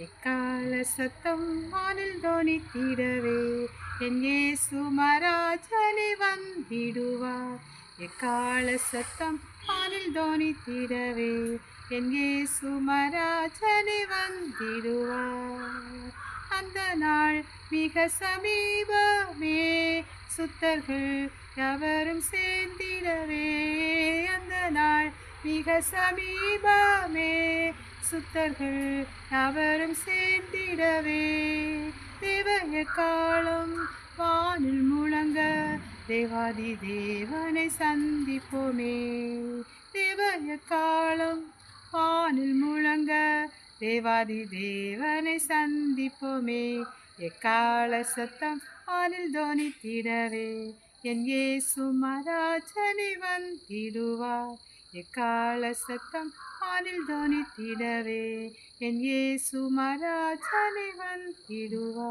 எக்கால சத்தம் வானில் தொனித்திடவே என் இயேசு மராஜனே வந்திடுவார். எக்கால சத்தம் வானில் தொனித்திடவே என் இயேசு மராஜனே வந்திடுவார். அந்த நாள் மிக சமீபமே, சுத்தர்கள் எவரும் சேர்ந்திடவே. அந்த நாள் மிக சமீபமே, சுத்தர்கள் எவரும் சேர்ந்திடவே. தேவய காலம் வானில் முழங்க தேவாதி தேவனை சந்திப்போமே. தேவய காலம் வானில் முழங்க தேவாதி தேவனை சந்திப்போமே. எக்கால சத்தம் வானில் தொனித்திடவே என் இயேசு மராஜனே வந்திடுவார். எக்கால சத்தம் வானில் தொனித்திடவே என் இயேசு மராஜனே வந்திடுவார்.